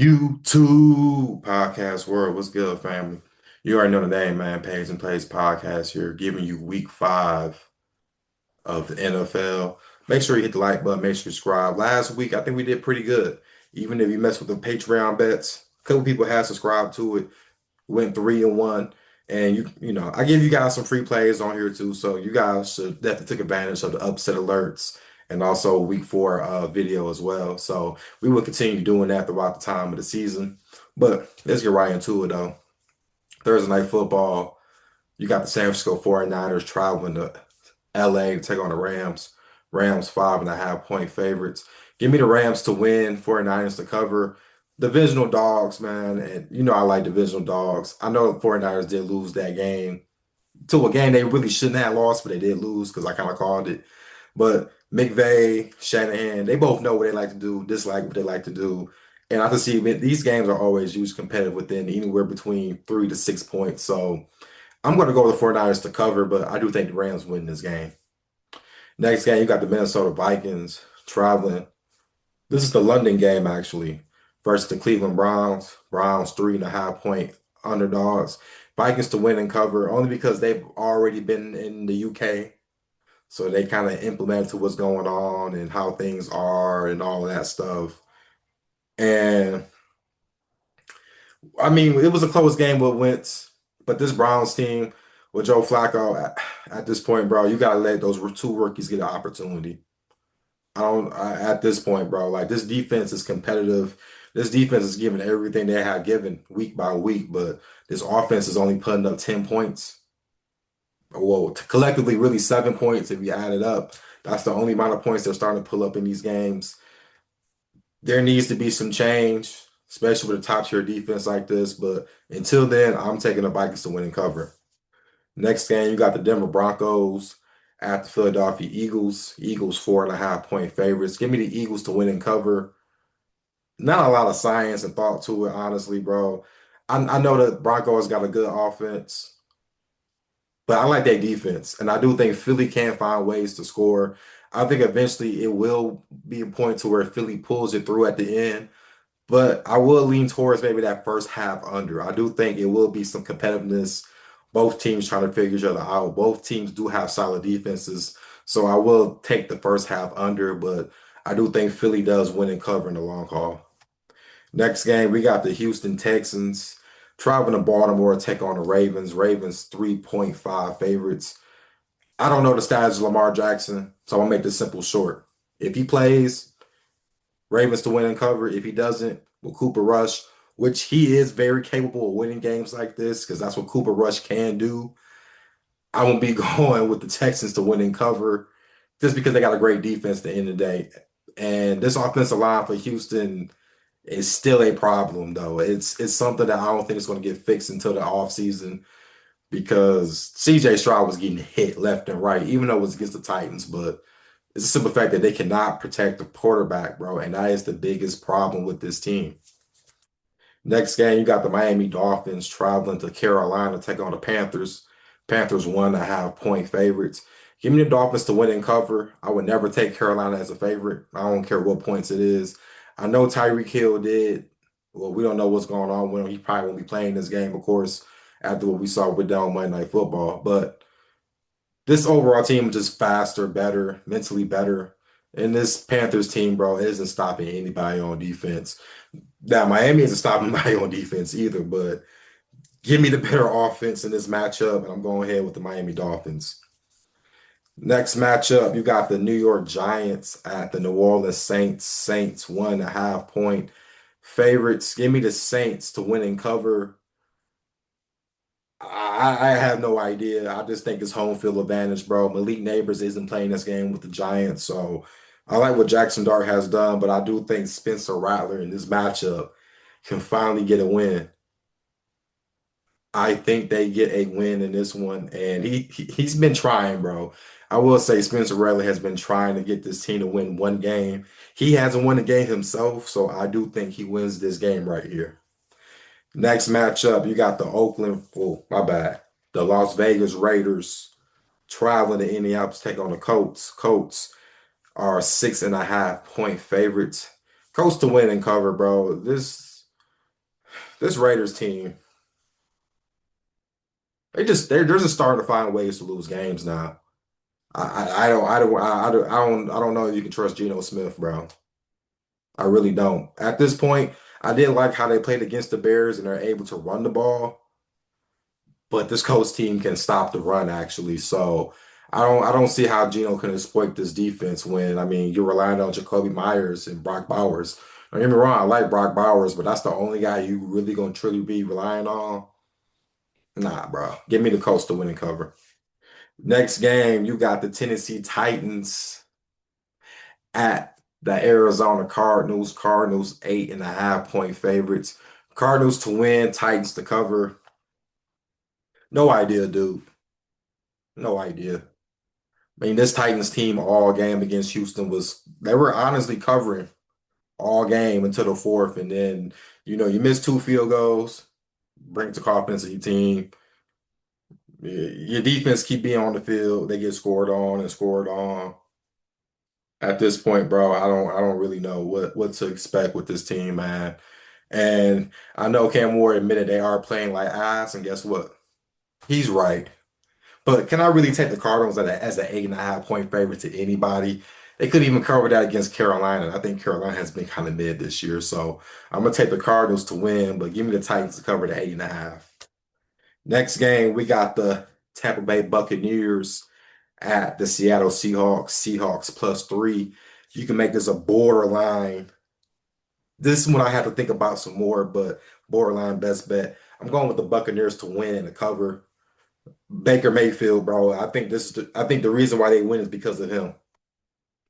YouTube podcast world. What's good, family? You already know the name, man. Page and Plays podcast here, giving you week 5 of the NFL. Make sure you hit the like button, make sure you subscribe. Last week, I think we did pretty good. Even if you mess with the Patreon bets, a couple people had subscribed to it, went 3-1. And I give you guys some free plays on here too. So you guys should definitely take advantage of the upset alerts and also week 4 video as well. So we will continue doing that throughout the time of the season. But let's get right into it though. Thursday night football, you got the San Francisco 49ers traveling to LA to take on the Rams. Rams 5.5 point favorites. Give me the Rams to win, 49ers to cover. Divisional dogs, man. And I like divisional dogs. I know the 49ers did lose that game to a game they really shouldn't have lost, but they did lose because I kind of called it. But McVay, Shanahan, they both know what they like to do, dislike what they like to do. And I can see these games are always usually competitive within anywhere between 3 to 6 points. So I'm going to go with the 49ers to cover, but I do think the Rams win this game. Next game, you got the Minnesota Vikings traveling. This is the London game, actually, versus the Cleveland Browns. Browns 3.5 point underdogs. Vikings to win and cover only because they've already been in the UK. So they kind of implement to what's going on and how things are and all of that stuff. And I mean, it was a close game with Wentz, but this Browns team with Joe Flacco at this point, bro, you gotta let those two rookies get an opportunity. At this point, bro, like this defense is competitive. This defense is giving everything they have given week by week, but this offense is only putting up 10 points. Well, collectively, really 7 points if you add it up. That's the only amount of points they're starting to pull up in these games. There needs to be some change, especially with a top tier defense like this. But until then, I'm taking the Vikings to win and cover. Next game, you got the Denver Broncos at the Philadelphia Eagles. Eagles 4.5 point favorites. Give me the Eagles to win and cover. Not a lot of science and thought to it, honestly, bro. I know that Broncos got a good offense, but I like their defense. And I do think Philly can find ways to score. I think eventually it will be a point to where Philly pulls it through at the end. But I will lean towards maybe that first half under. I do think it will be some competitiveness. Both teams trying to figure each other out. Both teams do have solid defenses. So I will take the first half under, but I do think Philly does win and cover in the long haul. Next game, we got the Houston Texans traveling to Baltimore to take on the Ravens. Ravens 3.5 favorites. I don't know the status of Lamar Jackson, so I'll make this simple short. If he plays, Ravens to win and cover. If he doesn't, with Cooper Rush, which he is very capable of winning games like this, because that's what Cooper Rush can do. I won't be going with the Texans to win and cover just because they got a great defense at the end of the day. And this offensive line for Houston is still a problem, though. It's something that I don't think is going to get fixed until the offseason because CJ Stroud was getting hit left and right, even though it was against the Titans. But it's a simple fact that they cannot protect the quarterback, bro. And that is the biggest problem with this team. Next game, you got the Miami Dolphins traveling to Carolina to take on the Panthers. Panthers 1.5 point favorites. Give me the Dolphins to win and cover. I would never take Carolina as a favorite. I don't care what points it is. I know Tyreek Hill did. Well, we don't know what's going on with him. He probably won't be playing this game, of course, after what we saw with down Monday Night Football. But this overall team is just faster, better, mentally better. And this Panthers team, bro, isn't stopping anybody on defense. Now, Miami isn't stopping anybody on defense either, but give me the better offense in this matchup, and I'm going ahead with the Miami Dolphins. Next matchup, you got the New York Giants at the New Orleans Saints. Saints 1.5 point favorites. Give me the Saints to win and cover. I have no idea. I just think it's home field advantage, bro. Malik Neighbors isn't playing this game with the Giants, so I like what Jackson Dart has done, but I do think Spencer Rattler in this matchup can finally get a win. I think they get a win in this one, and he's been trying, bro. I will say Spencer Rattler has been trying to get this team to win one game. He hasn't won a game himself, so I do think he wins this game right here. Next matchup, you got the my bad, the Las Vegas Raiders traveling to Indianapolis to take on the Colts. Colts are 6.5 point favorites. Colts to win and cover, bro. This. This Raiders team, they're just starting to find ways to lose games now. I don't know if you can trust Geno Smith, bro. I really don't. At this point, I did like how they played against the Bears and they're able to run the ball, but this Colts team can stop the run actually. So I don't see how Geno can exploit this defense when I mean you're relying on Jacoby Myers and Brock Bowers. Don't get me wrong, I like Brock Bowers, but that's the only guy you really gonna truly be relying on. Nah, bro. Give me the Colts to win and cover. Next game, you got the Tennessee Titans at the Arizona Cardinals. Cardinals 8.5 point favorites. Cardinals to win, Titans to cover. No idea, dude. No idea. I mean, this Titans team all game against Houston was they were honestly covering all game until the fourth, and then you miss two field goals, brings the confidence of your team. Your defense keep being on the field, they get scored on and scored on. At this point, bro, I don't really know what to expect with this team, man. And I know Cam Ward admitted they are playing like ass, and guess what? He's right. But can I really take the Cardinals as an 8.5 point favorite to anybody? They couldn't even cover that against Carolina. I think Carolina has been kind of mid this year. So I'm gonna take the Cardinals to win, but give me the Titans to cover the 8.5. Next game, we got the Tampa Bay Buccaneers at the Seattle Seahawks. Seahawks +3. You can make this a borderline. This one I have to think about some more, but borderline best bet. I'm going with the Buccaneers to win and to cover. Baker Mayfield, bro. I think the reason why they win is because of him.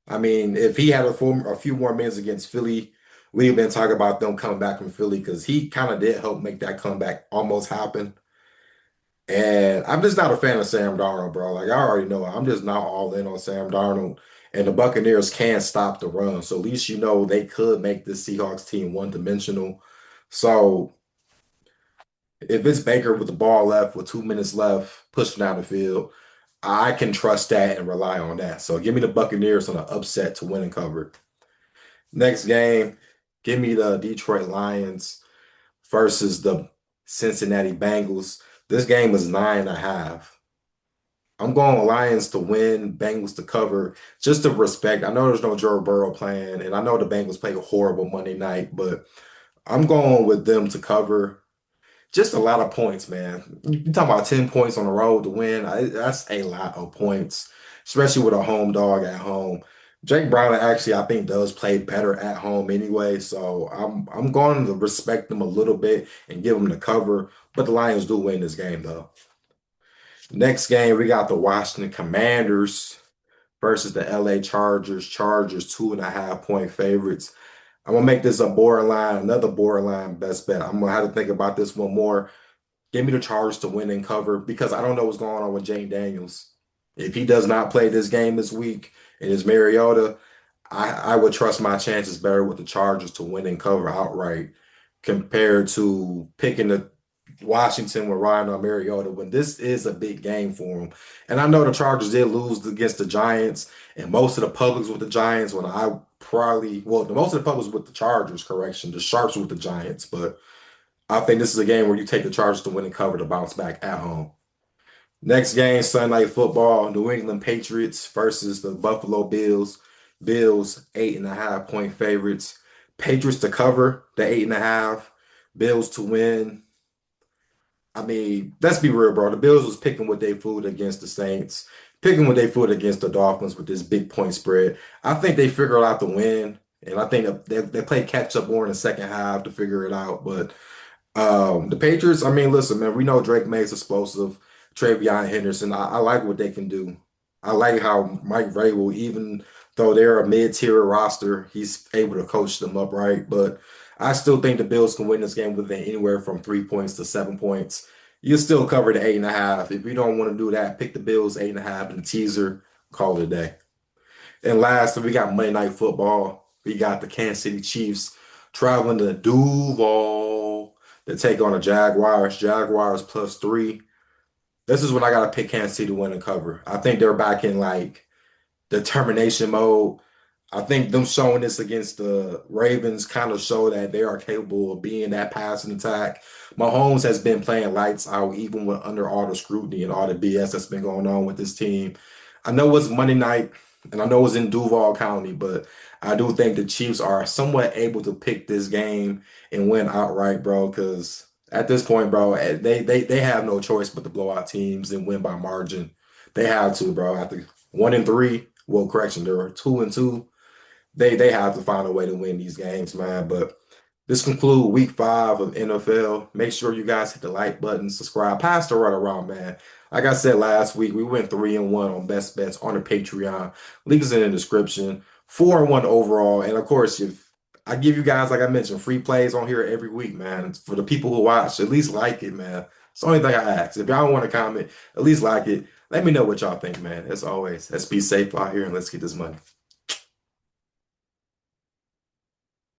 I mean, if he had a few more minutes against Philly, we've been talking about them coming back from Philly because he kind of did help make that comeback almost happen. And I'm just not a fan of Sam Darnold, bro. Like I already know, I'm just not all in on Sam Darnold. And the Buccaneers can't stop the run. So at least they could make this Seahawks team one-dimensional. So if it's Baker with the ball left with 2 minutes left, pushing down the field, I can trust that and rely on that. So give me the Buccaneers on an upset to win and cover. Next game, give me the Detroit Lions versus the Cincinnati Bengals. This game is 9.5. I'm going Lions to win, Bengals to cover, just to respect. I know there's no Joe Burrow playing, and I know the Bengals played a horrible Monday night, but I'm going with them to cover. Just a lot of points, man. You talking about 10 points on the road to win. That's a lot of points, especially with a home dog at home. Jake Brown actually, I think, does play better at home anyway. So I'm going to respect them a little bit and give them the cover. But the Lions do win this game, though. Next game, we got the Washington Commanders versus the LA Chargers. Chargers 2.5 point favorites. I'm gonna make this a borderline, another borderline best bet. I'm gonna have to think about this one more. Give me the Chargers to win and cover because I don't know what's going on with Jane Daniels. If he does not play this game this week and it's Mariota, I would trust my chances better with the Chargers to win and cover outright compared to picking the Washington with Ryan or Mariota when this is a big game for him. And I know the Chargers did lose against the Giants, and most of the public's with the Giants when I probably, well, the most of the public's with the Chargers, correction. The Sharps with the Giants, but I think this is a game where you take the Chargers to win and cover to bounce back at home. Next game, Sunday Night Football, New England Patriots versus the Buffalo Bills. Bills, 8.5 point favorites. Patriots to cover the 8.5. Bills to win. I mean, let's be real, bro. The Bills was picking with their food against the Saints, picking with their food against the Dolphins with this big point spread. I think they figured out the win, and I think that they played catch up more in the second half to figure it out. But the Patriots, I mean, listen, man, we know Drake May's explosive. Travion Henderson, I like what they can do. I like how Mike Vrabel, even though they're a mid-tier roster, he's able to coach them up right. But I still think the Bills can win this game within anywhere from 3 points to 7 points. You still cover the 8.5. If you don't want to do that, pick the Bills 8.5 and the teaser, call it a day. And last, we got Monday Night Football. We got the Kansas City Chiefs traveling to Duval to take on the Jaguars. Jaguars +3. This is when I gotta pick Kansas City to win and cover. I think they're back in like determination mode. I think them showing this against the Ravens kind of show that they are capable of being that passing attack. Mahomes has been playing lights out even with under all the scrutiny and all the BS that's been going on with this team. I know it's Monday night and I know it's in Duval County, but I do think the Chiefs are somewhat able to pick this game and win outright, bro, because at this point, bro, they have no choice but to blow out teams and win by margin. They have to, bro. After 1-3, well, correction, they're 2-2. They have to find a way to win these games, man. But this concludes week 5 of NFL. Make sure you guys hit the like button, subscribe, pass the right around, man. Like I said last week, we went 3-1 on best bets on the Patreon. Link is in the description. 4-1 overall. And of course, if I give you guys, like I mentioned, free plays on here every week, man. For the people who watch, at least like it, man. It's the only thing I ask. If y'all want to comment, at least like it. Let me know what y'all think, man. As always, let's be safe out here and let's get this money.